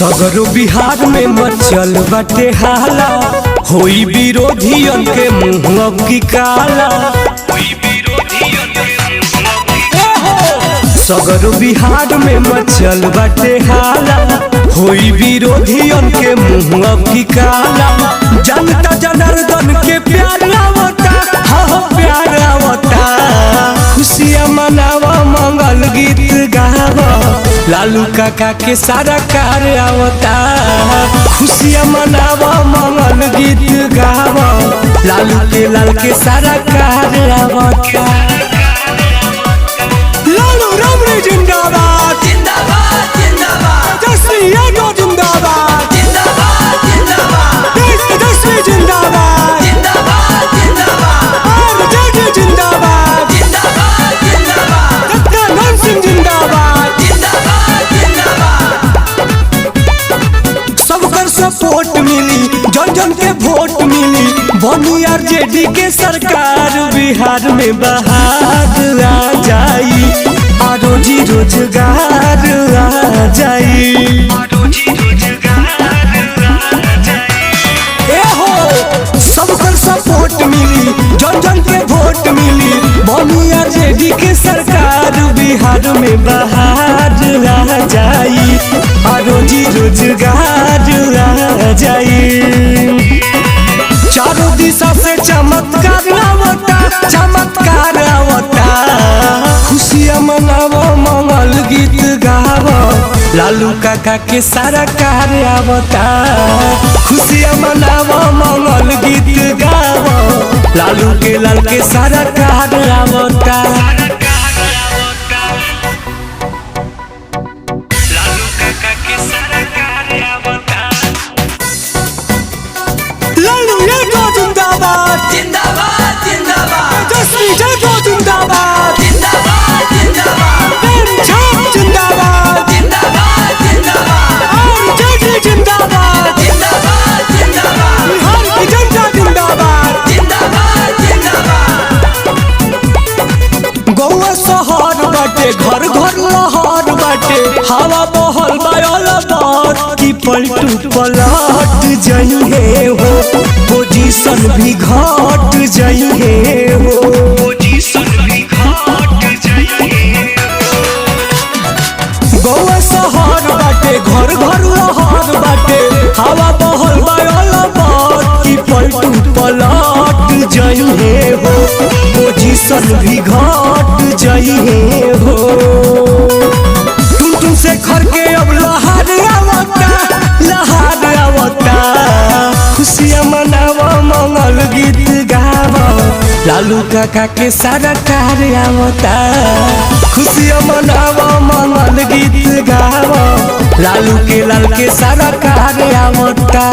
सगरो बिहार में मचल बाटे हाला, होई विरोधियन के मुंह की काला। सगरो बिहार में मचल बाटे हाला, होई विरोधियन के मुंह की काला। जनता जनार्दन के प्यार आवता, हाँ प्यार आवता। खुशियाँ मनावा, मंगल गीत गावा, लालू काका के सारा कार आवता। खुशियाँ मनावा, मंगल गीत गावा, लालू के लाल के सारा कार आवता। लालू रामरे जिंदाबाद जिंदाबाद जिंदाबाद, तेजस्वी यादव जिंदाबाद जिंदाबाद जिंदाबाद, तेजस्वी जिंदाबाद जिंदाबाद जिंदाबाद, आरजेडी जिंदाबाद जिंदाबाद जिंदाबाद, सत्यानंद सिंह जिंदाबाद। जिंदाबाद जिंदाबाद। सबकर सपोर्ट मिली, जन जन के वोट मिली, बनी आरजेडी के सरकार। बिहार में बहार आ जाई, आ रोजी रोजगार आ जाई। ए हो सबकर सपोर्ट मिली, जन जन के वोट मिली, बनी आरजेडी के सरकार। बिहार में बहार आ जाई, आ रोजी रोजगार आ जाई। चारों दिशा से चमत्कार आवता, चमत्कार आवता। खुशियाँ मनावो, मंगल गीत गावो, लालू काका के सारा कार आवता। खुशियाँ मनावो, मंगल गीत गावो, लालू के लाल के सारा कार आवता। लालू यादव जिंदाबाद, जिंदाबाद जिंदाबाद, तेजस्वी यादव जिंदाबाद, जिंदाबाद जिंदाबाद, छाप जिंदाबाद, जिंदाबाद जिंदाबाद, आरजेडी जिंदाबाद, जिंदाबाद जिंदाबाद, बिहार की जनता जिंदाबाद। जिंदाबाद जिंदाबाद। गौवा शहर बाटे, घर घर लहर बाटे, हवा बहल बायल बार की पलटू पलट जाइए हो, पोजीशन भी घट जाइए हो। गौवा शहर बाटे, घर घर लहर बाटे, हवा बहल बायल बार की पलटू पलट जाइए हो, पोजीशन भी घट जाइए हो। टुन से घर के अब लहर आवता, लहर आवता। खुशियाँ मनावा, मंगल गीत गावा, लालू काका के सारा कार आवता। खुशियाँ मनावा, मंगल गीत गावा, लालू के लाल के सारा कार आवता।